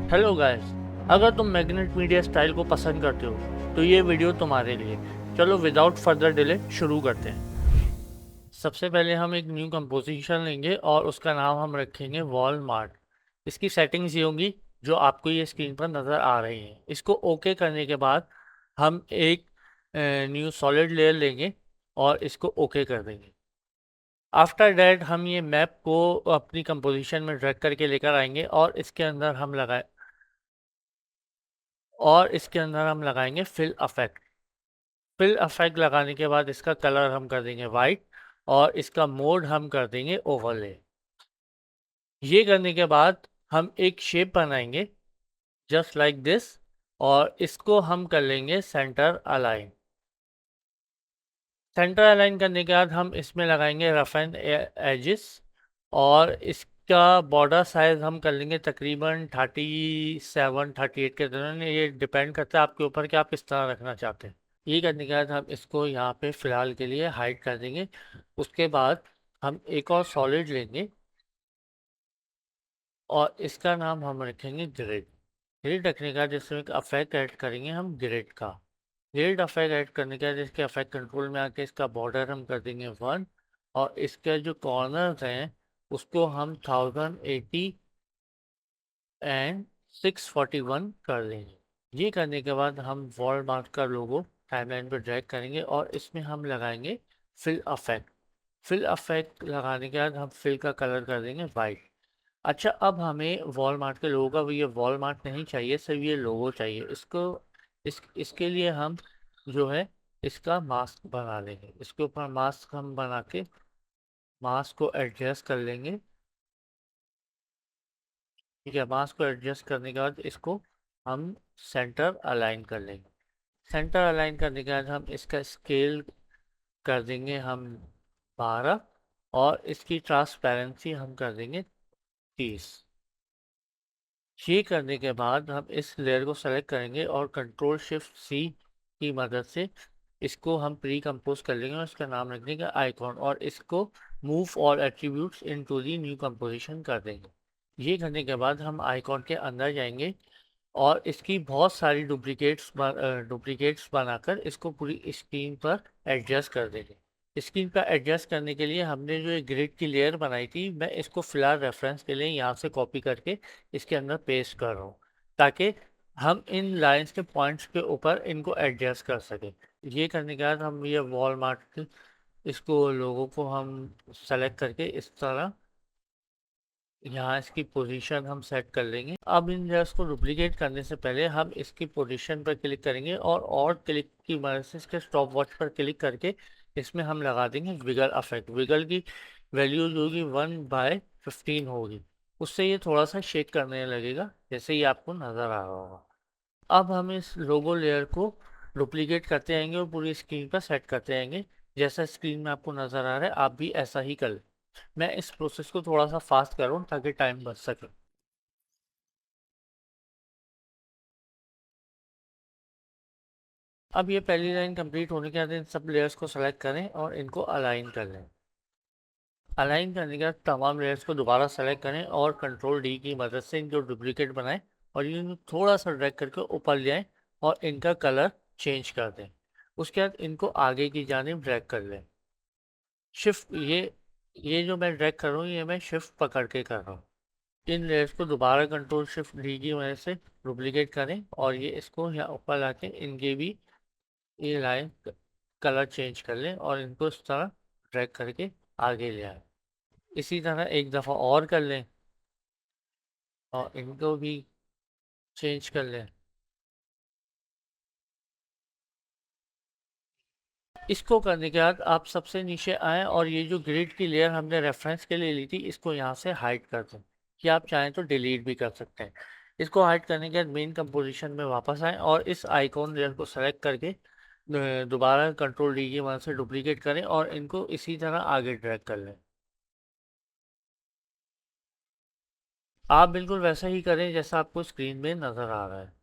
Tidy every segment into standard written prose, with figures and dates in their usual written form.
Hello guys. अगर तुम magnet media style को पसंद करते हो तो ये वीडियो तुम्हारे लिए। चलो विदाउट फर्दर डिले शुरू करते हैं। सबसे पहले हम एक न्यू कंपोजिशन लेंगे और उसका नाम हम रखेंगे वॉलमार्ट। इसकी सेटिंग्स ये होंगी जो आपको ये स्क्रीन पर नज़र आ रही हैं। इसको ओके करने के बाद हम एक न्यू सॉलिड लेयर लेंगे और इसको ओके कर देंगे। आफ्टर डैट हम ये मैप को अपनी कंपोजिशन में ड्रैग करके लेकर आएंगे और इसके अंदर हम लगाएंगे फिल अफेक्ट। फिल अफेक्ट लगाने के बाद इसका कलर हम कर देंगे वाइट और इसका मोड हम कर देंगे ओवरले। ये करने के बाद हम एक शेप बनाएंगे जस्ट लाइक दिस और इसको हम कर लेंगे सेंटर अलाइन। सेंटर अलाइन करने के बाद हम इसमें लगाएंगे रफ एंड एजिस और इसका बॉर्डर साइज हम कर लेंगे तकरीबन 37-38 के दौरान। ये डिपेंड करता है आपके ऊपर कि आप किस तरह रखना चाहते हैं। ये करने के बाद हम इसको यहाँ पे फ़िलहाल के लिए हाइड कर देंगे। उसके बाद हम एक और सॉलिड लेंगे और इसका नाम हम रखेंगे ग्रिड। ग्रिड रखने का जिसमें एक अफेक्ट ऐड करेंगे हम ग्रिड का। ग्रिड अफेक्ट ऐड करने के बाद इसके अफेक्ट कंट्रोल में आके इसका बॉर्डर हम कर देंगे 1 और इसके जो कॉर्नर्स हैं उसको हम 1080 एंड 641 कर देंगे। ये करने के बाद हम वॉल मार्क का लोगो टाइमलाइन पर ड्रैग करेंगे और इसमें हम लगाएंगे फिल अफेक्ट। फिल अफेक्ट लगाने के बाद हम फिल का कलर कर देंगे वाइट। अच्छा, अब हमें वॉलमार्ट के लोगो का ये वॉलमार्ट नहीं चाहिए, सिर्फ ये लोगो चाहिए। इसके लिए हम जो है इसका मास्क बना लेंगे। इसके ऊपर मास्क हम बना के मास्क को एडजस्ट कर लेंगे। ठीक है, मास्क को एडजस्ट करने के बाद इसको हम सेंटर अलाइन कर लेंगे। सेंटर अलाइन करने के बाद हम इसका स्केल कर देंगे हम 12 और इसकी ट्रांसपेरेंसी हम कर देंगे 30। ये करने के बाद हम इस लेयर को सेलेक्ट करेंगे और कंट्रोल शिफ्ट सी की मदद से इसको हम प्री कंपोज कर लेंगे और इसका नाम रख देंगे आइकॉन और इसको move all attributes into the new composition कर देंगे। ये करने के बाद हम आइकॉन के अंदर जाएंगे और इसकी बहुत सारी डुप्लीकेट्स बनाकर इसको पूरी स्क्रीन पर एडजस्ट कर देंगे। स्क्रीन पर एडजस्ट करने के लिए हमने जो एक ग्रिड की लेयर बनाई थी, मैं इसको फिलहाल रेफरेंस के लिए यहाँ से कॉपी करके इसके अंदर पेस्ट कर रहा हूँ ताकि हम इन लाइंस के पॉइंट्स के ऊपर इनको एडजस्ट कर सकें। ये करने के बाद हम ये वॉल मार्क इसको लोगों को हम सेलेक्ट करके इस तरह यहाँ इसकी पोजीशन हम सेट कर लेंगे। अब इन लेयर्स को डुप्लीकेट करने से पहले हम इसकी पोजीशन पर क्लिक करेंगे और क्लिक की मदद से इसके स्टॉप वॉच पर क्लिक करके इसमें हम लगा देंगे विगल अफेक्ट। विगल की वैल्यू जो होगी 1/15 होगी। उससे ये थोड़ा सा शेक करने लगेगा जैसे ये आपको नज़र आ रहा होगा। अब हम इस लोगो लेयर को डुप्लीकेट करते आएंगे और पूरी स्क्रीन पर सेट करते आएंगे। जैसा स्क्रीन में आपको नज़र आ रहा है आप भी ऐसा ही कर लें। मैं इस प्रोसेस को थोड़ा सा फास्ट करूँ ताकि टाइम बच सके। अब ये पहली लाइन कंप्लीट होने के बाद इन सब लेयर्स को सेलेक्ट करें और इनको अलाइन कर लें। अलाइन करने के बाद तमाम लेयर्स को दोबारा सेलेक्ट करें और कंट्रोल डी की मदद से इनको डुप्लीकेट बनाएं और इनको थोड़ा सा ड्रैग करके ऊपर ले आएं और इनका कलर चेंज कर दें। उसके बाद इनको आगे की जानिब ड्रैग कर लें। शिफ्ट ये जो मैं ड्रैग कर रहा हूँ ये मैं शिफ्ट पकड़ के कर रहा हूँ। इन लेयर्स को दोबारा कंट्रोल शिफ्ट डी की वजह से डुप्लीकेट करें और ये इसको यहाँ ऊपर लाके इनके भी ये लाइन कलर चेंज कर लें और इनको इस तरह ड्रैग करके आगे ले आए। इसी तरह एक दफ़ा और कर लें और इनको भी चेंज कर लें। इसको करने के बाद आप सबसे नीचे आएँ और ये जो ग्रिड की लेयर हमने रेफरेंस के लिए ली थी इसको यहाँ से हाइड कर दें, कि आप चाहें तो डिलीट भी कर सकते हैं। इसको हाइड करने के बाद मेन कंपोजिशन में वापस आएँ और इस आइकॉन लेयर को सेलेक्ट करके दोबारा कंट्रोल डी की मदद से डुप्लीकेट करें और इनको इसी तरह आगे ड्रैग कर लें। आप बिल्कुल वैसा ही करें जैसा आपको स्क्रीन में नज़र आ रहा है।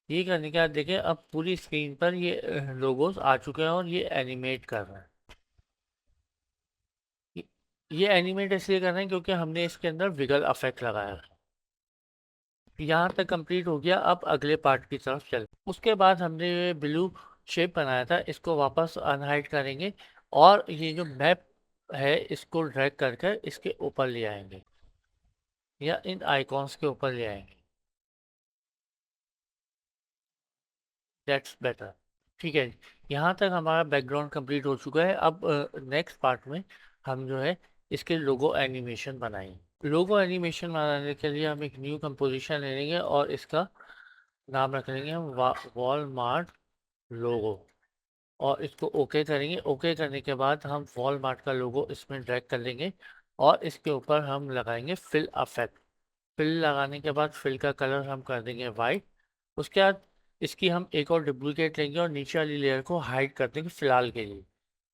ये करने के बाद देखें अब पूरी स्क्रीन पर ये लोगोस आ चुके हैं और ये एनिमेट कर रहे हैं। ये एनिमेट इसलिए करना है क्योंकि हमने इसके अंदर विगल इफेक्ट लगाया है। यहाँ तक कंप्लीट हो गया। अब अगले पार्ट की तरफ चल। उसके बाद हमने ये ब्लू शेप बनाया था, इसको वापस अनहाइड करेंगे और ये जो मैप है इसको ड्रैग करके इसके ऊपर ले आएंगे या इन आइकॉन्स के ऊपर ले आएंगे। That's better. ठीक है, यहाँ तक हमारा बैकग्राउंड कंप्लीट हो चुका है। अब नेक्स्ट पार्ट में हम जो है इसके लोगो एनिमेशन बनाएंगे। लोगो एनिमेशन बनाने के लिए हम एक न्यू कंपोजिशन ले लेंगे और इसका नाम रख लेंगे हम वॉलमार्ट लोगो और इसको ओके करेंगे। ओके करने के बाद हम वॉलमार्ट का लोगो इसमें ड्रैग कर लेंगे और इसके ऊपर हम लगाएंगे फिल अफेक्ट। फिल लगाने के बाद फिल का कलर हम कर देंगे वाइट। उसके बाद इसकी हम एक और डुप्लीकेट लेंगे और नीचे वाली लेयर को हाइड कर देंगे फिलहाल के लिए।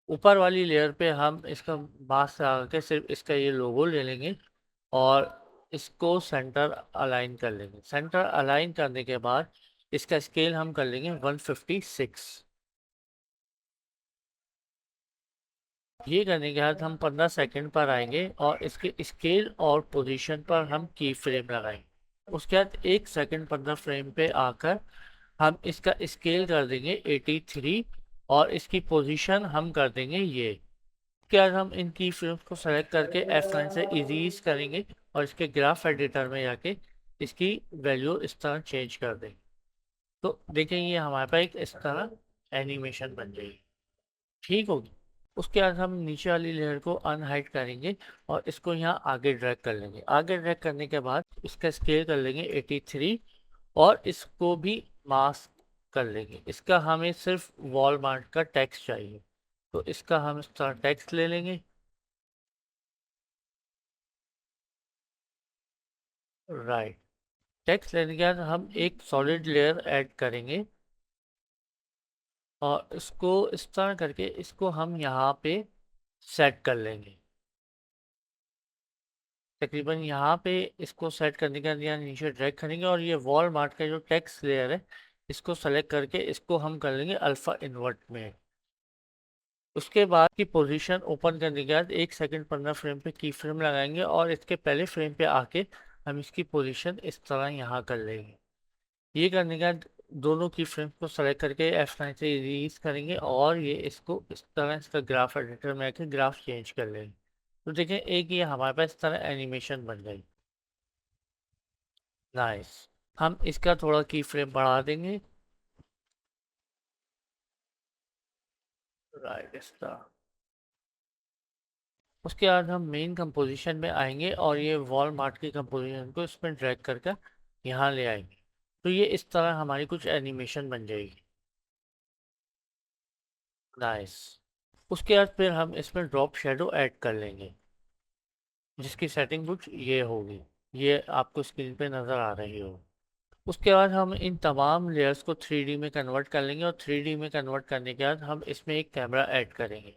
ऊपर वाली लेयर पे हम इसका मास्क लगा के सिर्फ इसका ये लोगो ले लेंगे और इसको सेंटर अलाइन कर लेंगे। सेंटर अलाइन करने के बाद इसका स्केल हम कर लेंगे 156। ये करने के बाद हम 15 सेकंड पर आएंगे और इसके स्केल और पोजीशन पर हम की फ्रेम लगाएंगे। उसके बाद 1 सेकंड 15 फ्रेम पे आकर हम इसका स्केल कर देंगे 83 और इसकी पोजीशन हम कर देंगे ये। क्या हम इन की फ्रेम्स को सेलेक्ट करके F9 से इजीज करेंगे और इसके ग्राफ एडिटर में जाके इसकी वैल्यू इस तरह चेंज कर देंगे। तो देखें ये हमारे पास एक इस तरह एनिमेशन बन जाएगी। ठीक होगी। उसके बाद हम नीचे वाली लेयर को अनहाइड करेंगे और इसको यहाँ आगे ड्रैग कर लेंगे। आगे ड्रैग करने के बाद इसका स्केल कर लेंगे 83 और इसको भी मास्क कर लेंगे। इसका हमें सिर्फ वॉलमार्ट का टेक्स्ट चाहिए, तो इसका हम इस तरह टेक्स्ट ले लेंगे। राइट। टेक्स्ट लेने के बाद हम एक सॉलिड लेयर ऐड करेंगे और इसको इस तरह करके इसको हम यहाँ पे सेट कर लेंगे। तकरीबन यहाँ पे इसको सेट करने के बाद यहाँ नीचे ड्रैग करेंगे और ये वॉलमार्ट का जो टेक्स्ट लेयर है इसको सेलेक्ट करके इसको हम कर लेंगे अल्फा इन्वर्ट में। उसके बाद की पोजीशन ओपन करने के बाद 1 सेकंड 15 फ्रेम पे की फ्रेम लगाएंगे और इसके पहले फ्रेम पे आके हम इसकी पोजीशन इस तरह यहाँ कर लेंगे। ये करने के बाद दोनों की फ्रेम को सेलेक्ट करके F9 से रिलीज करेंगे और ये इसको इस तरह इसका ग्राफ एडिटर में आके ग्राफ चेंज कर लेंगे। तो देखें एक ये हमारे पास इस तरह एनिमेशन बन गई। नाइस। हम इसका थोड़ा की फ्रेम बढ़ा देंगे। राइट इस तरह। उसके बाद हम मेन कंपोजिशन में आएंगे और ये वॉलमार्ट की कंपोजिशन को इसमें ड्रैग करके यहाँ ले आएंगे। तो ये इस तरह हमारी कुछ एनिमेशन बन जाएगी। नाइस। उसके बाद फिर हम इसमें ड्रॉप शेडो ऐड कर लेंगे जिसकी सेटिंग कुछ ये होगी, ये आपको स्क्रीन पे नज़र आ रही हो। उसके बाद हम इन तमाम लेयर्स को 3D में कन्वर्ट कर लेंगे और 3D में कन्वर्ट करने के बाद हम इसमें एक कैमरा ऐड करेंगे।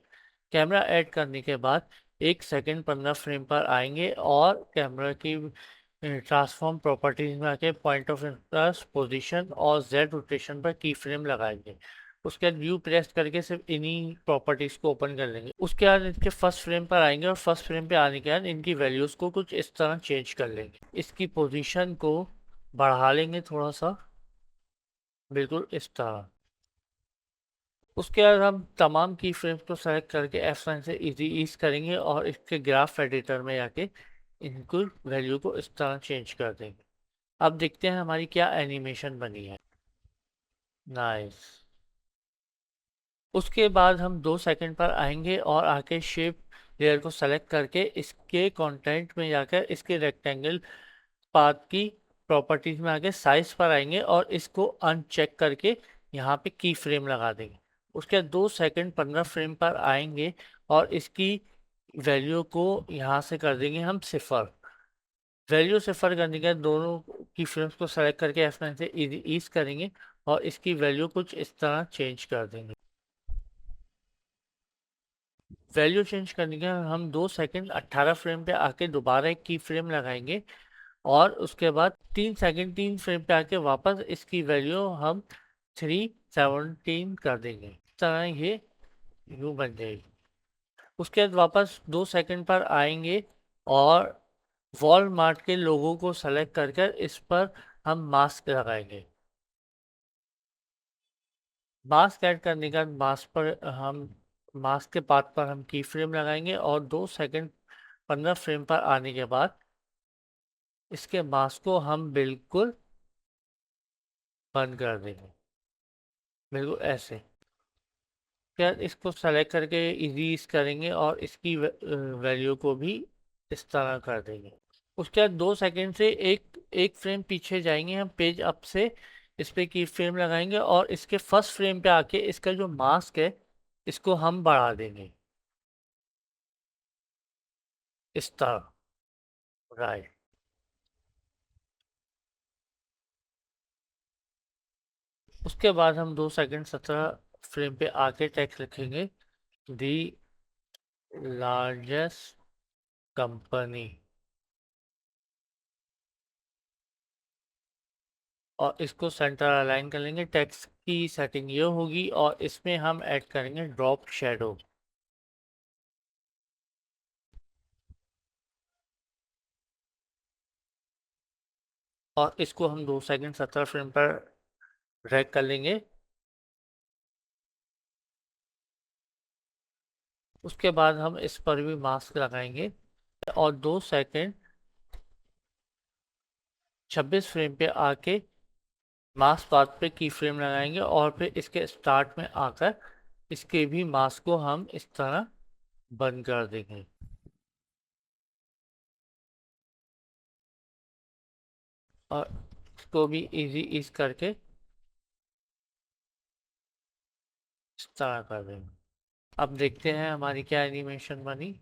कैमरा ऐड करने के बाद 1 सेकंड 15 फ्रेम पर आएंगे और कैमरा की ट्रांसफॉर्म प्रॉपर्टीज में आके पॉइंट ऑफ इंटरेस्ट पोजीशन और जेड रोटेशन पर की फ्रेम लगाएंगे। उसके बाद व्यू प्रेस करके सिर्फ इन्हीं प्रॉपर्टीज को ओपन कर लेंगे। उसके बाद इनके फर्स्ट फ्रेम पर आएंगे और फर्स्ट फ्रेम पे आने के बाद इनकी वैल्यूज को कुछ इस तरह चेंज कर लेंगे। इसकी पोजीशन को बढ़ा लेंगे थोड़ा सा, बिल्कुल इस तरह। उसके बाद हम तमाम की फ्रेम्स को सेलेक्ट करके F9 से इजी ईज करेंगे और इसके ग्राफ एडिटर में जाके इनको वैल्यू को इस तरह चेंज कर देंगे। अब देखते हैं हमारी क्या एनिमेशन बनी है। नाइस। उसके बाद हम 2 सेकंड पर आएंगे और आके शेप लेयर को सेलेक्ट करके इसके कंटेंट में जाकर इसके रेक्टेंगल पाथ की प्रॉपर्टीज में आके साइज पर आएंगे और इसको अनचेक करके यहाँ पे की फ्रेम लगा देंगे। उसके बाद 2 सेकंड 15 फ्रेम पर आएंगे और इसकी वैल्यू को यहाँ से कर देंगे हम 0। वैल्यू 0 करने के बाद दोनों की फ्रेम्स को सेलेक्ट करके F9 से ईज करेंगे और इसकी वैल्यू कुछ इस तरह चेंज कर देंगे। वैल्यू चेंज करने के बाद हम 2 सेकंड 18 फ्रेम पे आके दोबारा एक की फ्रेम लगाएंगे और उसके बाद 3 सेकंड 3 फ्रेम पे आके वापस इसकी वैल्यू हम 317 कर देंगे। इस तरह ये यू बन जाएगी। उसके बाद वापस 2 सेकंड पर आएंगे और वॉलमार्ट के लोगों को सेलेक्ट कर कर इस पर हम मास्क लगाएंगे। मास्क ऐड करने के बाद मास्क के पाथ पर हम की फ्रेम लगाएंगे और 2 सेकंड 15 फ्रेम पर आने के बाद इसके मास्क को हम बिल्कुल बंद कर देंगे, बिल्कुल ऐसे। फिर इसको सेलेक्ट करके इजीज करेंगे और इसकी वैल्यू को भी इस तरह कर देंगे। उसके बाद 2 सेकंड से एक एक फ्रेम पीछे जाएंगे, हम पेज अप से इस पे की फ्रेम लगाएंगे और इसके फर्स्ट फ्रेम पे आके इसका जो मास्क है इसको हम बढ़ा देंगे इस तरह। राइट। उसके बाद हम 2 सेकंड 17 फ्रेम पे आके टेक्स्ट लिखेंगे, दी लार्जेस्ट कंपनी, और इसको सेंटर अलाइन कर लेंगे। टेक्स्ट की सेटिंग ये होगी और इसमें हम ऐड करेंगे ड्रॉप शेडो। और इसको हम 2 सेकंड 17 फ्रेम पर ड्रैग कर लेंगे। उसके बाद हम इस पर भी मास्क लगाएंगे और 2 सेकंड 26 फ्रेम पे आके मास्क पाथ पे की फ्रेम लगाएंगे और फिर इसके स्टार्ट में आकर इसके भी मास्क को हम इस तरह बंद कर देंगे। और इसको भी इजी इस करके इस तरह कर देंगे। अब देखते हैं हमारी क्या एनिमेशन बनी।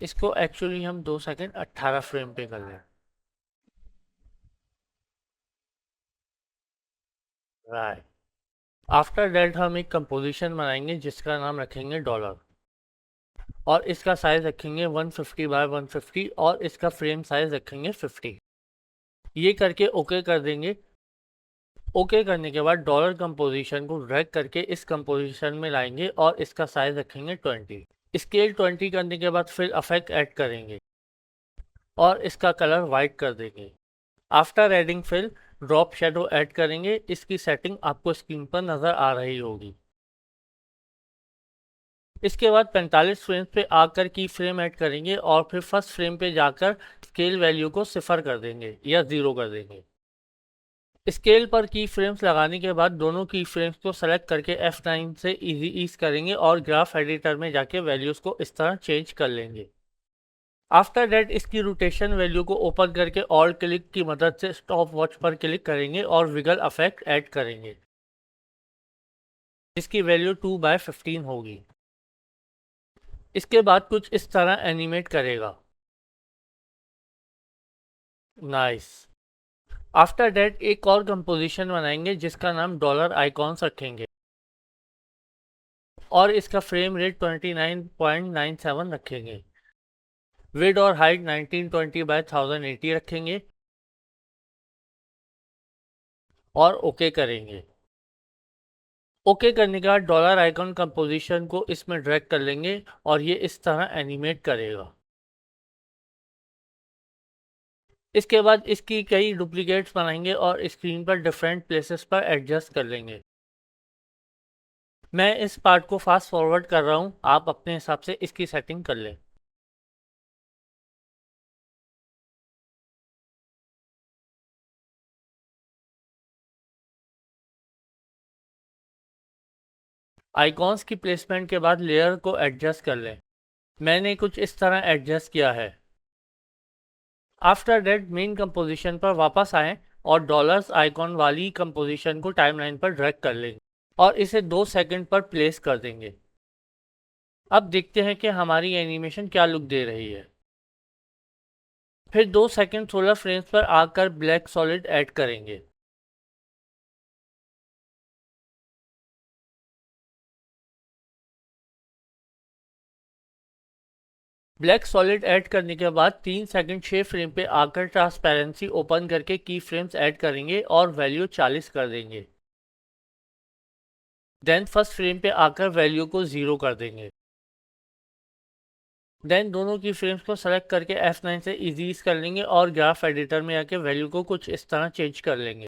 इसको एक्चुअली हम 2 सेकंड 18 फ्रेम पे कर लें। राइट। आफ्टर दैट हम एक कंपोजिशन बनाएंगे जिसका नाम रखेंगे डॉलर, और इसका साइज रखेंगे 150 बाय 150 और इसका फ्रेम साइज रखेंगे 50। ये करके ओके कर देंगे। ओके करने के बाद डॉलर कंपोजिशन को ड्रैग करके इस कंपोजिशन में लाएंगे और इसका साइज रखेंगे 20। स्केल 20 करने के बाद फिर अफेक्ट ऐड करेंगे और इसका कलर वाइट कर देंगे। After adding fill drop shadow add करेंगे। इसकी सेटिंग आपको स्क्रीन पर नजर आ रही होगी। इसके बाद 45 फ्रेम्स पे आकर की फ्रेम ऐड करेंगे और फिर फर्स्ट फ्रेम पे जाकर स्केल वैल्यू को 0 कर देंगे या 0 कर देंगे। स्केल पर की फ्रेम्स लगाने के बाद दोनों की फ्रेम्स को सेलेक्ट करके F9 से इजी ईज करेंगे और ग्राफ एडिटर में जाके वैल्यूज को इस तरह चेंज कर लेंगे। आफ्टर दैट इसकी रोटेशन वैल्यू को ओपन करके ऑल्ट क्लिक की मदद से स्टॉप वॉच पर क्लिक करेंगे और विगल इफेक्ट ऐड करेंगे जिसकी वैल्यू 2/15 होगी। इसके बाद कुछ इस तरह एनिमेट करेगा। नाइस। आफ्टर दैट एक और कंपोजिशन बनाएंगे जिसका नाम डॉलर आइकॉन्स रखेंगे और इसका फ्रेम रेट 29.97 रखेंगे। विड और हाइट 1920 बाय 1080 रखेंगे और ओके करेंगे। ओके करने के बाद डॉलर आइकॉन कंपोजिशन को इसमें ड्रैग कर लेंगे और ये इस तरह एनिमेट करेगा। इसके बाद इसकी कई डुप्लीकेट्स बनाएंगे और स्क्रीन पर डिफरेंट प्लेसेस पर एडजस्ट कर लेंगे। मैं इस पार्ट को फास्ट फॉरवर्ड कर रहा हूँ, आप अपने हिसाब से इसकी सेटिंग कर लें। आइकॉन्स की प्लेसमेंट के बाद लेयर को एडजस्ट कर लें। मैंने कुछ इस तरह एडजस्ट किया है। आफ्टर दैट मेन कंपोजिशन पर वापस आएं और डॉलर्स आइकॉन वाली कंपोजिशन को टाइमलाइन पर ड्रैग कर लेंगे और इसे 2 सेकंड पर प्लेस कर देंगे। अब देखते हैं कि हमारी एनिमेशन क्या लुक दे रही है। फिर 2 सेकंड 16 फ्रेम्स पर आकर ब्लैक सॉलिड ऐड करेंगे। ब्लैक सॉलिड ऐड करने के बाद 3 सेकंड 6 फ्रेम पे आकर ट्रांसपेरेंसी ओपन करके की फ्रेम्स ऐड करेंगे और वैल्यू 40 कर देंगे। देन फर्स्ट फ्रेम पे आकर वैल्यू को 0 कर देंगे। देन दोनों की फ्रेम्स को सेलेक्ट करके F9 से इजीज कर लेंगे और ग्राफ एडिटर में आके वैल्यू को कुछ इस तरह चेंज कर लेंगे।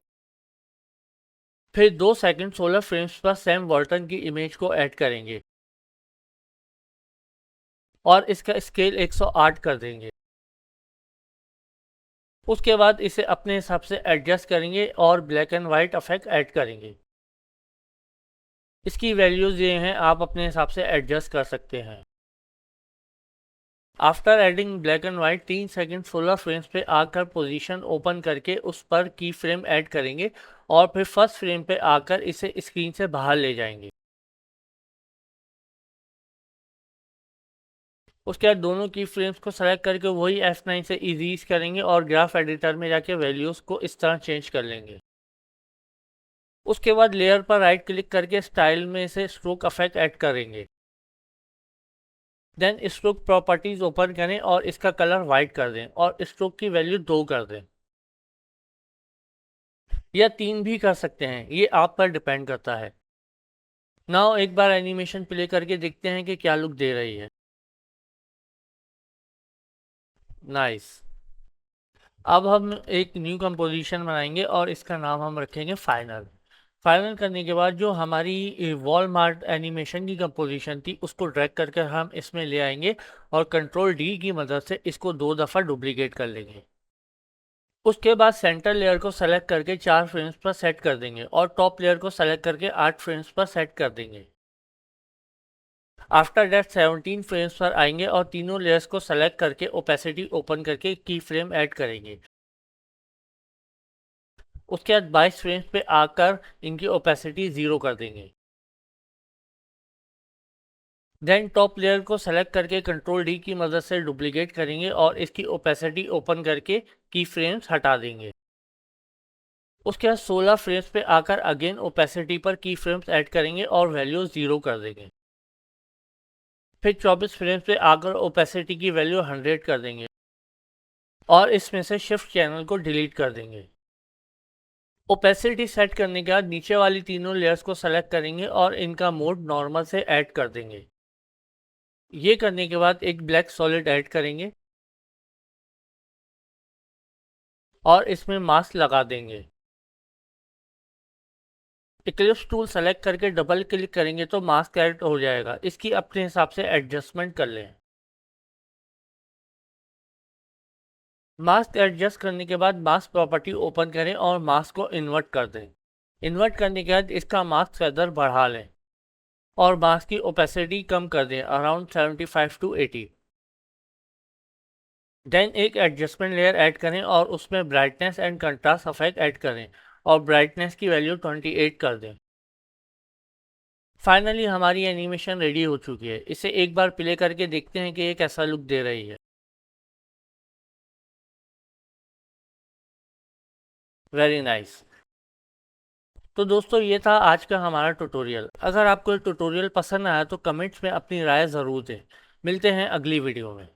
फिर 2 सेकंड 16 फ्रेम्स पर सैम वॉल्टन की इमेज को ऐड करेंगे और इसका स्केल 108 कर देंगे। उसके बाद इसे अपने हिसाब से एडजस्ट करेंगे और black and white effect add करेंगे। इसकी वैल्यूज ये हैं, आप अपने हिसाब से एडजस्ट कर सकते हैं। After adding black and white 3 second 16 frames पे आकर पोजीशन ओपन करके उस पर की फ्रेम ऐड करेंगे और फिर फर्स्ट फ्रेम पे आकर इसे स्क्रीन से बाहर ले जाएंगे। उसके बाद दोनों की फ्रेम्स को सेलेक्ट करके वही F9 से इजीज करेंगे और ग्राफ एडिटर में जाके वैल्यूज को इस तरह चेंज कर लेंगे। उसके बाद लेयर पर राइट क्लिक करके स्टाइल में से स्ट्रोक इफेक्ट ऐड करेंगे। देन स्ट्रोक प्रॉपर्टीज ओपन करें और इसका कलर वाइट कर दें और स्ट्रोक की वैल्यू 2 कर दें, या 3 भी कर सकते हैं, ये आप पर डिपेंड करता है। नाउ एक बार एनिमेशन प्ले करके देखते हैं कि क्या लुक दे रही है। नाइस। अब हम एक न्यू कंपोजिशन बनाएंगे और इसका नाम हम रखेंगे फाइनल। फाइनल करने के बाद जो हमारी वॉलमार्ट एनिमेशन की कंपोजिशन थी उसको ड्रैग करके हम इसमें ले आएंगे और कंट्रोल डी की मदद से इसको 2 दफ़ा डुप्लीकेट कर लेंगे। उसके बाद सेंटर लेयर को सेलेक्ट करके 4 फ्रेम्स पर सेट कर देंगे और टॉप लेयर को सेलेक्ट करके 8 फ्रेम्स पर सेट कर देंगे। आफ्टर दैट 17 फ्रेम्स पर आएंगे और तीनों लेयर्स को सेलेक्ट करके ओपेसिटी ओपन करके की फ्रेम ऐड करेंगे। उसके बाद 22 फ्रेम्स पे आकर इनकी ओपेसिटी 0 कर देंगे। देन टॉप लेयर को सेलेक्ट करके कंट्रोल डी की मदद से डुप्लीकेट करेंगे और इसकी ओपेसिटी ओपन करके की फ्रेम्स हटा देंगे। उसके बाद 16 फ्रेम्स पे आकर अगेन ओपेसिटी पर की फ्रेम्स ऐड करेंगे और वैल्यू 0 कर देंगे। फिर 24 फ्रेम्स पे आकर ओपेसिटी की वैल्यू 100 कर देंगे और इसमें से शिफ्ट चैनल को डिलीट कर देंगे। ओपेसिटी सेट करने के बाद नीचे वाली तीनों लेयर्स को सेलेक्ट करेंगे और इनका मोड नॉर्मल से ऐड कर देंगे। ये करने के बाद एक ब्लैक सॉलिड ऐड करेंगे और इसमें मास्क लगा देंगे। इक्लिप्स टूल सेलेक्ट करके डबल क्लिक करेंगे तो मास्क ऐड हो जाएगा। इसकी अपने हिसाब से एडजस्टमेंट कर लें। मास्क एडजस्ट करने के बाद मास्क प्रॉपर्टी ओपन करें और मास्क को इन्वर्ट कर दें। इन्वर्ट करने के बाद इसका मास्क फेदर बढ़ा लें और मास्क की ओपेसिटी कम कर दें अराउंड 75 to 80। देन एक एडजस्टमेंट लेयर ऐड करें और उसमें brightness and contrast effect add करें और ब्राइटनेस की वैल्यू 28 कर दें। फाइनली हमारी एनिमेशन रेडी हो चुकी है। इसे एक बार प्ले करके देखते हैं कि ये कैसा लुक दे रही है। Very nice. तो दोस्तों ये था आज का हमारा ट्यूटोरियल। अगर आपको ये ट्यूटोरियल पसंद आया तो कमेंट्स में अपनी राय ज़रूर दें। मिलते हैं अगली वीडियो में।